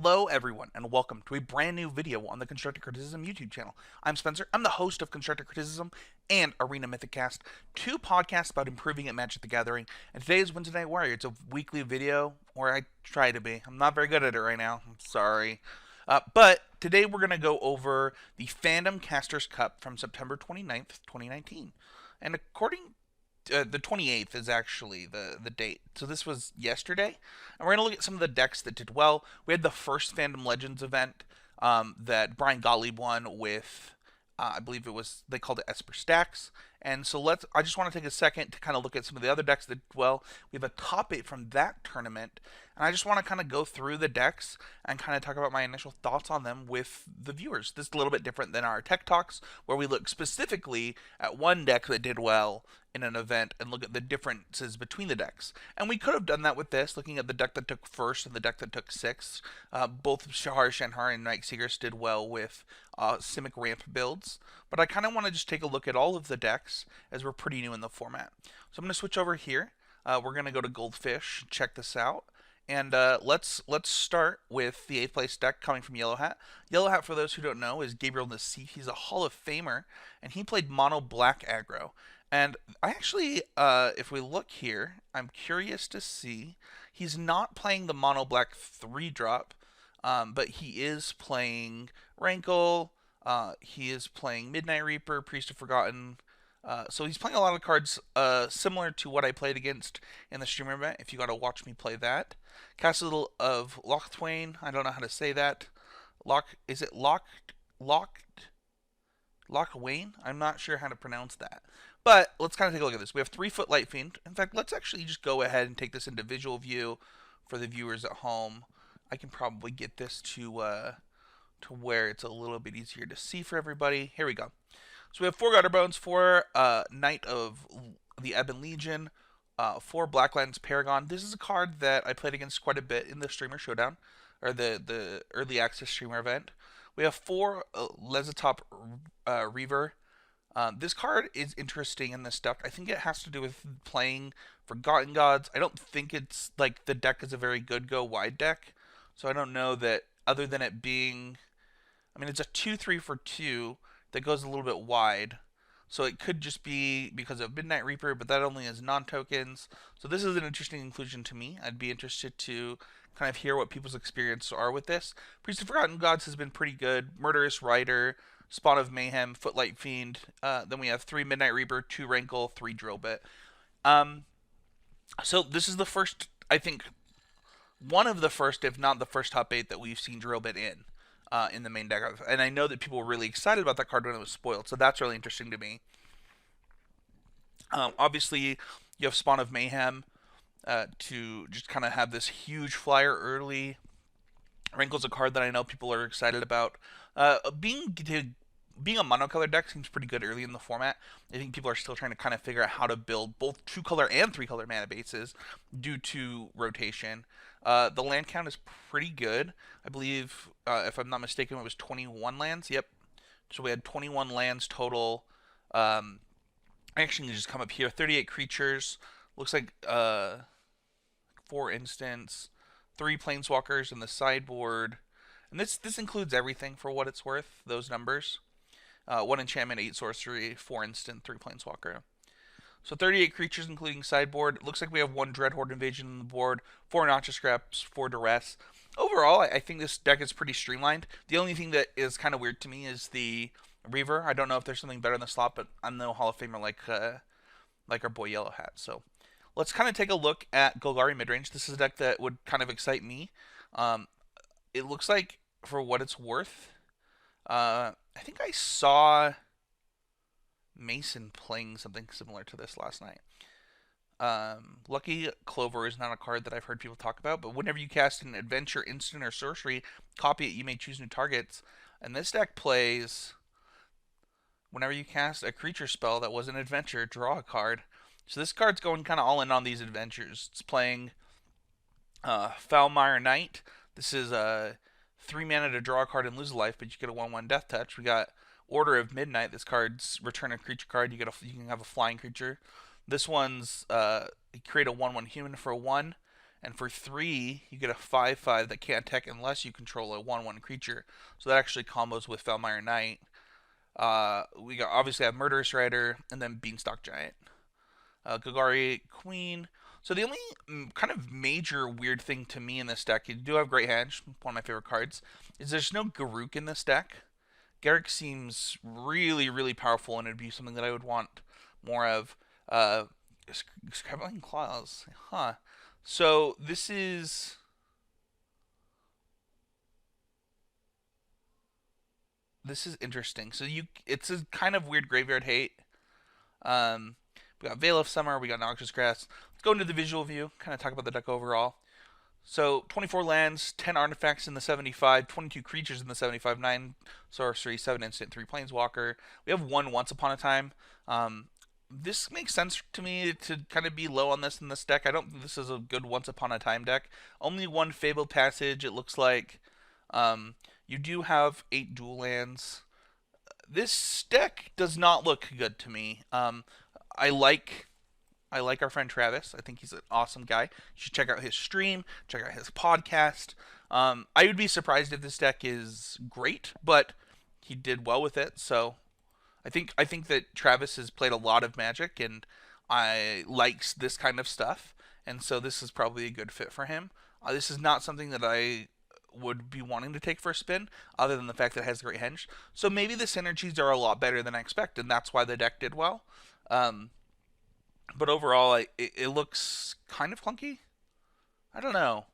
Hello everyone and welcome to a brand new video on the Constructive Criticism YouTube channel. I'm Spencer, I'm the host of Constructive Criticism and Arena Mythicast, two podcasts about improving at Magic the Gathering, and today is Wednesday Night Warrior. It's a weekly video, or I try to be. I'm not very good at it right now, I'm sorry. But today we're going to go over the Fandom Casters Cup from September 29th, 2019. And according the 28th is actually the date. So this was yesterday. And we're going to look at some of the decks that did well. We had the first Fandom Legends event that Brian Gottlieb won with, I believe it was, they called it Esper Stacks. And so I just want to take a second to kind of look at some of the other decks that did well. We have a top 8 from that tournament. And I just want to kind of go through the decks and kind of talk about my initial thoughts on them with the viewers. This is a little bit different than our Tech Talks, where we look specifically at one deck that did well in an event and look at the differences between the decks. And we could have done that with this, looking at the deck that took first and the deck that took sixth. Both Shahar Shanhar and Night Seekers did well with Simic Ramp builds. But I kind of want to just take a look at all of the decks as we're pretty new in the format. So I'm going to switch over here. We're going to go to Goldfish, check this out. And let's start with the 8th place deck coming from Yellow Hat. Yellow Hat, for those who don't know, is Gabriel Nassif. He's a Hall of Famer, and he played mono black aggro. And I actually, if we look here, I'm curious to see, he's not playing the mono black 3-drop, but he is playing Rankle, he is playing Midnight Reaper, Priest of Forgotten. So he's playing a lot of cards similar to what I played against in the streamer event, if you got to watch me play that. Castle of Lochtwain, I don't know how to say that. Is it Lochtwain? I'm not sure how to pronounce that. But let's kind of take a look at this. We have 3-foot Light Fiend. In fact, let's actually just go ahead and take this into visual view for the viewers at home. I can probably get this to where it's a little bit easier to see for everybody. Here we go. So we have 4 Gutter Bones, 4 Knight of the Ebon Legion, 4 Blacklands Paragon. This is a card that I played against quite a bit in the Streamer Showdown, or the Early Access Streamer event. We have 4 Lesotop Reaver. This card is interesting in this deck. I think it has to do with playing Forgotten Gods. I don't think it's like the deck is a very good go wide deck, so I don't know that other than it being, I mean, it's a 2/3 for 2 that goes a little bit wide. So it could just be because of Midnight Reaper, but that only has non-tokens. So this is an interesting inclusion to me. I'd be interested to kind of hear what people's experiences are with this. Priest of Forgotten Gods has been pretty good. Murderous Rider, Spawn of Mayhem, Footlight Fiend. Then we have 3 Midnight Reaper, 2 Rankle, 3 Drillbit. So this is the first, I think, one of the first, if not the first top 8 that we've seen Drillbit in the main deck. And I know that people were really excited about that card when it was spoiled, so that's really interesting to me. Obviously, you have Spawn of Mayhem to just kind of have this huge flyer early. Wrinkle's a card that I know people are excited about. Being a monocolor deck seems pretty good early in the format. I think people are still trying to kind of figure out how to build both 2-color and 3-color mana bases due to rotation. The land count is pretty good. I believe, if I'm not mistaken, it was 21 lands. Yep. So we had 21 lands total. I actually can just come up here. 38 creatures. Looks like 4 instants, 3 planeswalkers in the sideboard. And this includes everything for what it's worth, those numbers. 1 enchantment, 8 sorcery, 4 instant, 3 planeswalker. So 38 creatures including sideboard. It looks like we have 1 Dreadhorde Invasion on the board, 4 Notcha Scraps, 4 Duress. Overall, I think this deck is pretty streamlined. The only thing that is kind of weird to me is the Reaver. I don't know if there's something better in the slot, but I'm no Hall of Famer like our boy Yellow Hat. So let's kind of take a look at Golgari Midrange. This is a deck that would kind of excite me. It looks like, for what it's worth, I think I saw Mason playing something similar to this last night. Lucky Clover is not a card that I've heard people talk about, but whenever you cast an adventure, instant, or sorcery, copy it, you may choose new targets. And this deck plays, whenever you cast a creature spell that was an adventure, draw a card. So this card's going kind of all in on these adventures. It's playing Foulmire Knight. This is a 3 mana to draw a card and lose a life, but you get a 1/1 Death Touch. We got Order of Midnight. This card's return a creature card. You can have a flying creature. This one's you create a 1/1 human for a 1, And for 3, you get a 5/5 that can't attack unless you control a 1/1 creature. So that actually combos with Felmire Knight. We got obviously have Murderous Rider and then Beanstalk Giant. Golgari Queen. So the only kind of major weird thing to me in this deck, you do have Great Hedge, one of my favorite cards, is there's no Garruk in this deck. Garruk seems really, really powerful, and it'd be something that I would want more of. Scrabbling Claws, huh? So this is interesting. So it's a kind of weird graveyard hate. Um, we got Veil of Summer, we got Noxious Grass. Let's go into the visual view, kind of talk about the deck overall. So 24 lands, 10 artifacts in the 75, 22 creatures in the 75, 9 sorcery, 7 instant, 3 planeswalker. We have 1 Once Upon a Time. This makes sense to me to kind of be low on this in this deck. I don't think this is a good Once Upon a Time deck. Only 1 Fabled Passage, it looks like. You do have 8 dual lands. This deck does not look good to me. I like I like our friend Travis. I think he's an awesome guy. You should check out his stream, check out his podcast. I would be surprised if this deck is great, but he did well with it. So I think that Travis has played a lot of Magic and I likes this kind of stuff, and so this is probably a good fit for him. This is not something that I would be wanting to take for a spin, other than the fact that it has great henge. So maybe the synergies are a lot better than I expected, and that's why the deck did well. Um, but overall, it looks kind of clunky. I don't know.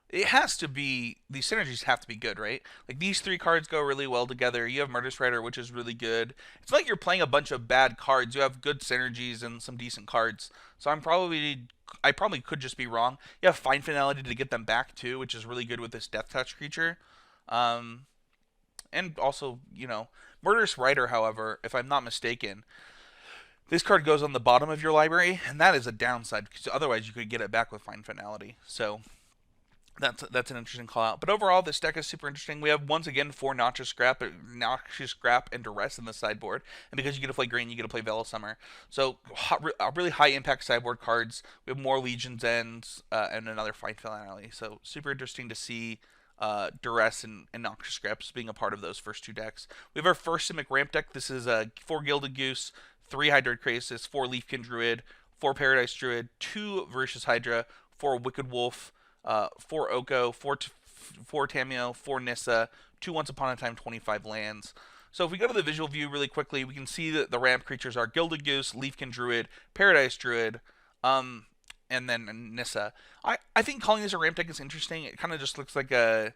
It has to be, these synergies have to be good, right? Like these 3 cards go really well together. You have Murderous Rider, which is really good. It's not like you're playing a bunch of bad cards. You have good synergies and some decent cards. So I probably could just be wrong. You have Fine Finality to get them back too, which is really good with this Death Touch creature. Um, and also, Murderous Rider, however, if I'm not mistaken, this card goes on the bottom of your library, and that is a downside because otherwise you could get it back with Fine Finality. So that's an interesting call out. But overall, this deck is super interesting. We have once again 4 Noxious Scrap, and Duress in the sideboard, and because you get to play green, you get to play Veil of Summer. So really high impact sideboard cards. We have more Legion's Ends and another Fine Finality. So super interesting to see Duress and Noxious Scraps being a part of those first 2 decks. We have our first Simic Ramp deck. This is 4 Gilded Goose, 3 Hydroid Krasis, 4 Leafkin Druid, 4 Paradise Druid, 2 Voracious Hydra, 4 Wicked Wolf, 4 Oko, 4 Tameo, 4 Nissa, 2 Once Upon a Time 25 lands. So if we go to the visual view really quickly, we can see that the ramp creatures are Gilded Goose, Leafkin Druid, Paradise Druid, and then Nissa. I think calling this a ramp deck is interesting. It kind of just looks like a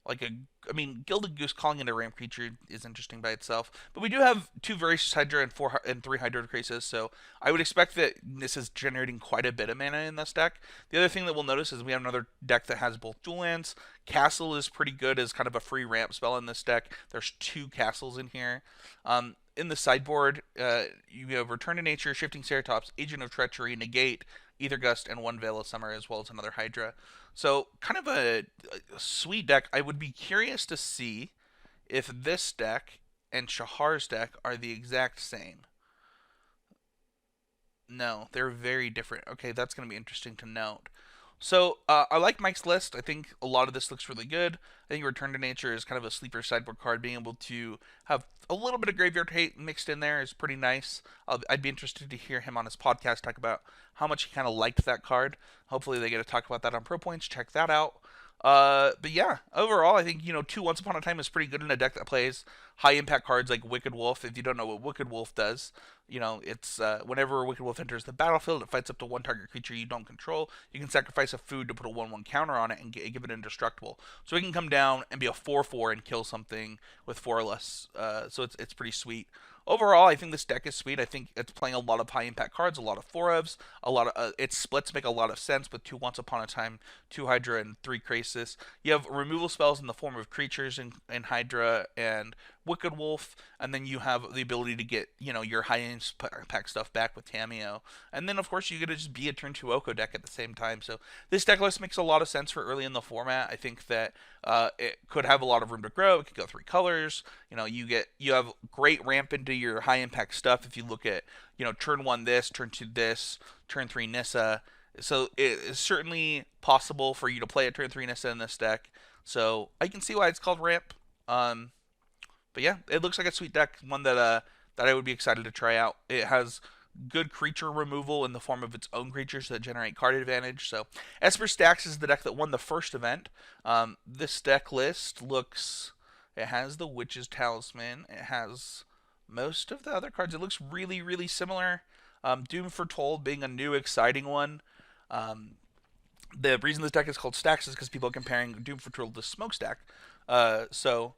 I mean, Gilded Goose calling it a ramp creature is interesting by itself. But we do have 2 Voracious Hydra and 3 Hydroid Krasis, so I would expect that this is generating quite a bit of mana in this deck. The other thing that we'll notice is we have another deck that has both dual lands. Castle is pretty good as kind of a free ramp spell in this deck. There's 2 castles in here. In the sideboard, you have Return to Nature, Shifting Ceratops, Agent of Treachery, Negate, Ether Gust, and 1 Veil of Summer, as well as another Hydra. So, kind of a sweet deck. I would be curious to see if this deck and Shahar's deck are the exact same. No, they're very different. Okay, that's going to be interesting to note. So, I like Mike's list. I think a lot of this looks really good. I think Return to Nature is kind of a sleeper sideboard card. Being able to have a little bit of graveyard hate mixed in there is pretty nice. I'd be interested to hear him on his podcast talk about how much he kind of liked that card. Hopefully, they get to talk about that on Pro Points. Check that out. But yeah, overall, I think 2 Once Upon a Time is pretty good in a deck that plays high impact cards like Wicked Wolf. If you don't know what Wicked Wolf does, it's whenever Wicked Wolf enters the battlefield, it fights up to 1 target creature you don't control. You can sacrifice a food to put a 1/1 counter on it and give it indestructible. So it can come down and be a 4/4 and kill something with 4 or less. So it's pretty sweet. Overall, I think this deck is sweet. I think it's playing a lot of high impact cards, a lot of 4-ofs, a lot of its splits make a lot of sense with 2 Once Upon a Time, 2 Hydra, and 3 Krasis. You have removal spells in the form of creatures in Hydra and Wicked Wolf, and then you have the ability to get your high impact stuff back with Tameo, and then of course you get to just be a turn 2 Oko deck at the same time. So this deck list makes a lot of sense for early in the format. I think that it could have a lot of room to grow. It could go 3 colors. You have great ramp into your high impact stuff if you look at turn 1 this, turn 2 this, turn 3 Nissa. So it is certainly possible for you to play a turn 3 Nissa in this deck. So I can see why it's called Ramp. Um, but yeah, it looks like a sweet deck, one that I would be excited to try out. It has good creature removal in the form of its own creatures that generate card advantage. So Esper Stacks is the deck that won the first event. This deck list looks. It has the Witch's Talisman. It has most of the other cards. It looks really, really similar. Doom Foretold being a new, exciting one. Um, the reason this deck is called Stacks is because people are comparing Doom Foretold to Smokestack. So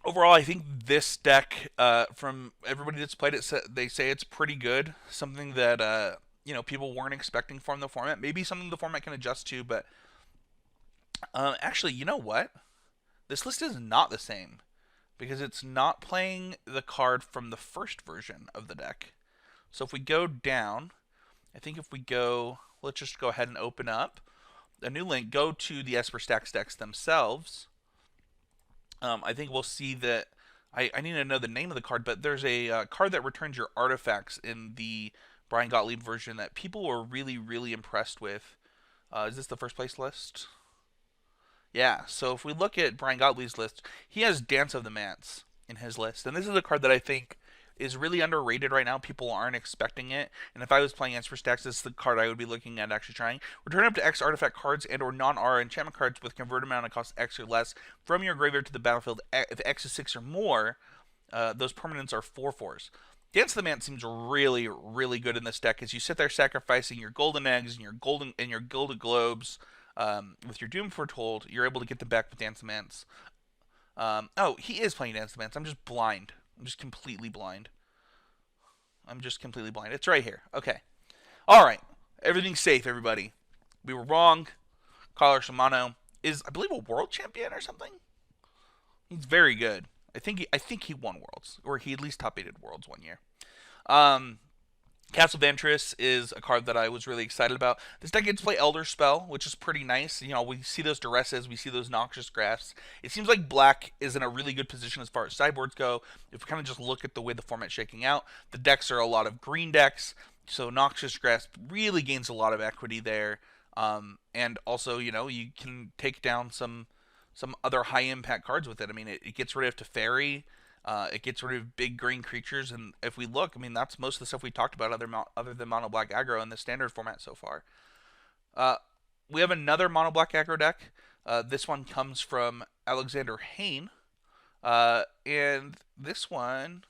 overall, I think this deck, from everybody that's played it, they say it's pretty good. Something that people weren't expecting from the format. Maybe something the format can adjust to, but actually, you know what? This list is not the same because it's not playing the card from the first version of the deck. So if we go down, I think if we go, let's just go ahead and open up a new link. Go to the Esper Stacks decks themselves. I think we'll see that. I need to know the name of the card, but there's a card that returns your artifacts in the Brian Gottlieb version that people were really, really impressed with. Is this the first place list? Yeah, so if we look at Brian Gottlieb's list, he has Dance of the Mance in his list. And this is a card that I think is really underrated right now. People aren't expecting it. And if I was playing Esper Stacks, this is the card I would be looking at actually trying. Return up to X artifact cards and or non-R enchantment cards with converted mana cost X or less from your graveyard to the battlefield. If X is 6 or more, those permanents are 4/4s. Dance of the Mance seems really, really good in this deck as you sit there sacrificing your golden eggs and your gilded globes. With your Doom Foretold, you're able to get them back with Dance of the Mance. Oh, he is playing Dance of the Mance. I'm just blind. I'm just completely blind. It's right here. Okay. All right. Everything's safe, everybody. We were wrong. Carlos Shimano is, I believe, a world champion or something. He's very good. I think he won worlds, or he at least top 8'd worlds one year. Um, Castle Ventress is a card that I was really excited about. This deck gets to play Elder Spell, which is pretty nice. We see those Duresses, we see those Noxious Grasps. It seems like Black is in a really good position as far as sideboards go. If we kind of just look at the way the format's shaking out, the decks are a lot of green decks, so Noxious Grasp really gains a lot of equity there. And also, you can take down some other high impact cards with it. I mean, it gets rid of Teferi. It gets rid of big green creatures, and if we look, I mean, that's most of the stuff we talked about other than mono black aggro in the standard format so far. Uh, we have another mono black aggro deck. This one comes from Alexander Hain, and this one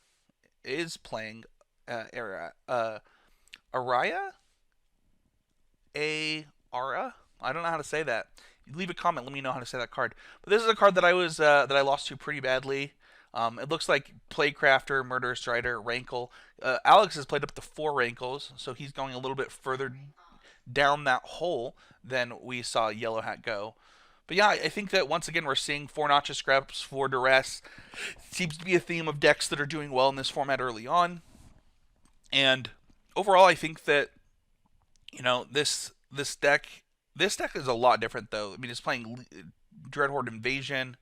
is playing Araya Ara. I don't know how to say that. Leave a comment. Let me know how to say that card. But this is a card that I lost to pretty badly. It looks like Playcrafter, Murderous Strider, Rankle. Alex has played up to 4 Rankles, so he's going a little bit further down that hole than we saw Yellow Hat go. But yeah, I think that once again we're seeing 4 Noxious Scraps, 4 Duress. Seems to be a theme of decks that are doing well in this format early on. And overall, I think that this deck is a lot different though. I mean, it's playing Dreadhorde Invasion.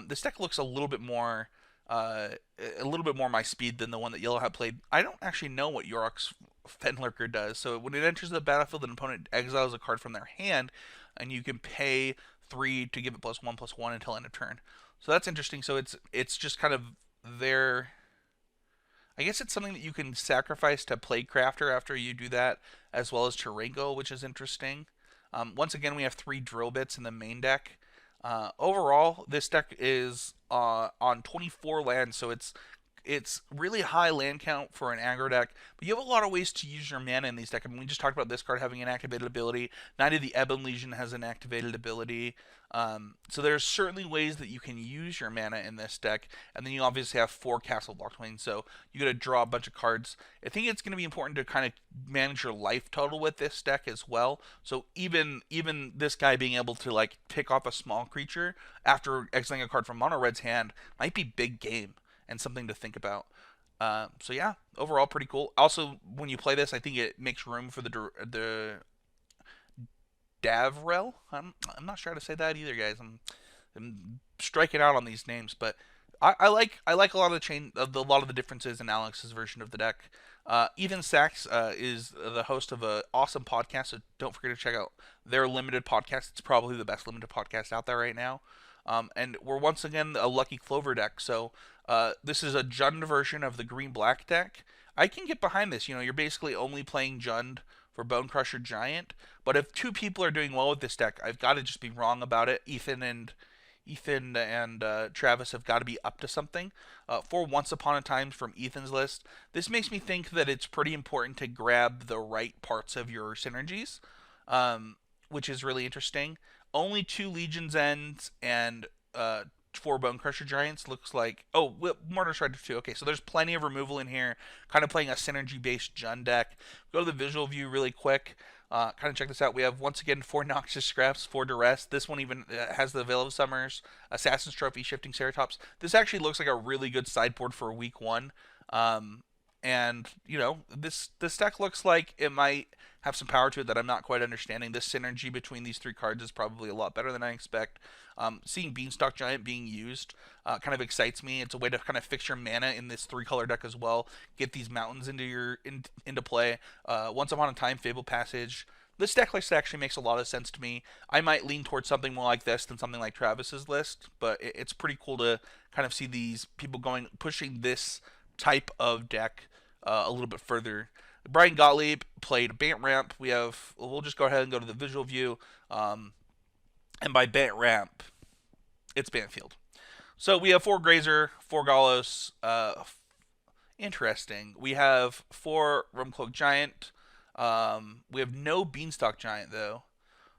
This deck looks a little bit more my speed than the one that Yellow Hat played. I don't actually know what Yorick's Fenlurker does. So when it enters the battlefield, an opponent exiles a card from their hand, and you can pay 3 to give it +1/+1 until end of turn. So that's interesting. So it's just kind of their. I guess it's something that you can sacrifice to Playcrafter after you do that, as well as to Rankle, which is interesting. Once again, we have 3 drill bits in the main deck. Overall, this deck is on 24 lands, so it's really high land count for an aggro deck, but you have a lot of ways to use your mana in these decks. I mean, we just talked about this card having an activated ability. Knight of the Ebon Legion has an activated ability. So there's certainly ways that you can use your mana in this deck, and then you obviously have 4 Castle Blockchain, so you got to draw a bunch of cards. I think it's going to be important to kind of manage your life total with this deck as well. So even this guy being able to like pick off a small creature after exiling a card from Mono Red's hand might be big game and something to think about. So yeah, overall pretty cool. Also, when you play this, I think it makes room for the Davrel. I'm not sure how to say that either, guys. I'm striking out on these names, but I like a lot of a lot of the differences in Alex's version of the deck. Ethan Sachs is the host of an awesome podcast, so don't forget to check out their limited podcast. It's probably the best limited podcast out there right now. And we're once again a Lucky Clover deck. So this is a Jund version of the green black deck. I can get behind this. You're basically only playing Jund for Bone Crusher Giant. But if two people are doing well with this deck, I've got to just be wrong about it. Ethan and Travis have got to be up to something. For Once Upon a Time from Ethan's list, this makes me think that it's pretty important to grab the right parts of your synergies, which is really interesting. Only two Legion's Ends and four Bone Crusher Giants looks like. Oh, Mortar Strider 2. Okay, so there's plenty of removal in here. Kind of playing a synergy based Jund deck. Go to the visual view really quick. Kind of check this out. We have once again 4 Noxious Scraps, 4 Duress. This one even has the Veil of Summers, Assassin's Trophy, Shifting Ceratops. This actually looks like a really good sideboard for week 1. And this deck looks like it might have some power to it that I'm not quite understanding. This synergy between these 3 cards is probably a lot better than I expect. Seeing Beanstalk Giant being used kind of excites me. It's a way to kind of fix your mana in this 3-color deck as well. Get these mountains into play. Once Upon a Time, Fable Passage. This deck list actually makes a lot of sense to me. I might lean towards something more like this than something like Travis's list, but it's pretty cool to kind of see these people pushing this type of deck a little bit further. Brian Gottlieb played Bant Ramp. We'll just go ahead and go to the visual view. And by Bant Ramp, it's Bantfield. So we have 4 Grazer, 4 Gallos. Interesting. We have 4 Rumcloak Giant. We have no Beanstalk Giant, though.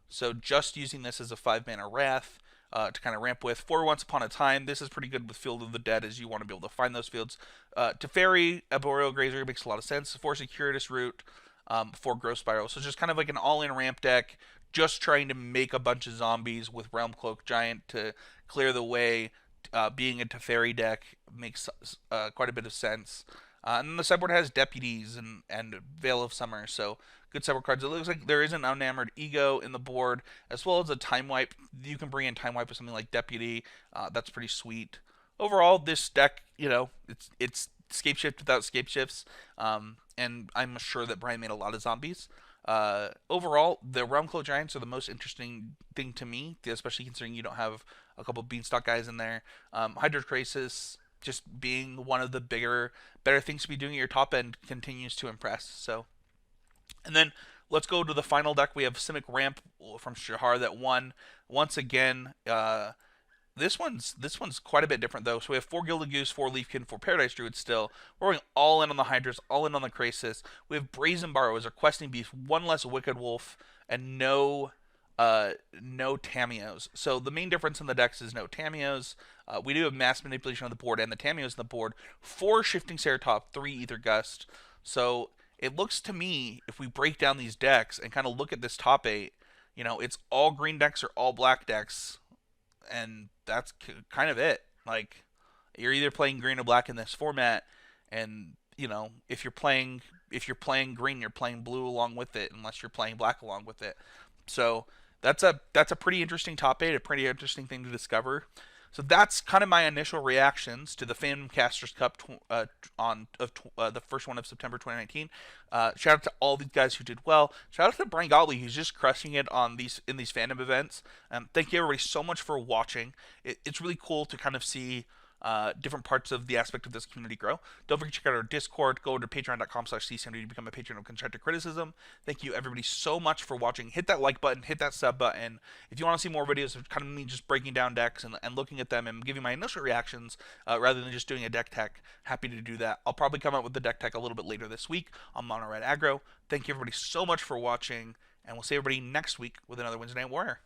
So just using this as a 5-mana Wrath to kind of ramp with. 4 Once Upon a Time. This is pretty good with Field of the Dead, as you want to be able to find those fields. Teferi, Arboreal Grazer makes a lot of sense. 4 Circuitous Root, 4 Growth Spiral. So just kind of like an all-in ramp deck, just trying to make a bunch of zombies with Realm Cloak Giant to clear the way. Being a Teferi deck makes quite a bit of sense. And then the sideboard has Deputies and Veil of Summer, so good sideboard cards. It looks like there is an Unenamored Ego in the board, as well as a Time Wipe. You can bring in Time Wipe with something like Deputy. That's pretty sweet. Overall, this deck, it's Scape Shift without Scape Shifts, and I'm sure that Brian made a lot of zombies. Overall, the Realmcloak Giants are the most interesting thing to me, especially considering you don't have a couple Beanstalk guys in there. Hydrocrisis just being one of the better things to be doing at your top end continues to impress. So, and then let's go to the final deck. We have Simic Ramp from Shahar that won once again. This one's quite a bit different though. So we have 4 Gilded Goose, 4 Leafkin, 4 Paradise Druid still. We're going all in on the Hydras, all in on the Krasis. We have Brazen Borrow as our questing beast, 1 less Wicked Wolf, and no Tamios. So the main difference in the decks is no Tamios. We do have Mass Manipulation on the board and the Tamios on the board. 4 Shifting Ceratop, 3 Ether Gust. So it looks to me, if we break down these decks and kind of look at this top 8, it's all green decks or all black decks, and that's kind of it. Like, you're either playing green or black in this format, and if you're playing green, you're playing blue along with it, unless you're playing black along with it. So that's a pretty interesting top 8, a pretty interesting thing to discover. So that's kind of my initial reactions to the Fandom Casters Cup the first one of September 2019. Shout out to all these guys who did well. Shout out to Brian Gottlieb, who's just crushing it in these Fandom events. Thank you everybody so much for watching. It's really cool to kind of see different parts of the aspect of this community grow. Don't forget to check out our Discord. Go to patreon.com/csanity to become a patron of Constructive Criticism. Thank you everybody so much for watching. Hit that like button, hit that sub button. If you want to see more videos of kind of me just breaking down decks and looking at them and giving my initial reactions rather than just doing a deck tech, happy to do that. I'll probably come out with the deck tech a little bit later this week on Mono Red Aggro. Thank you everybody so much for watching, and we'll see everybody next week with another Wednesday Night Warrior.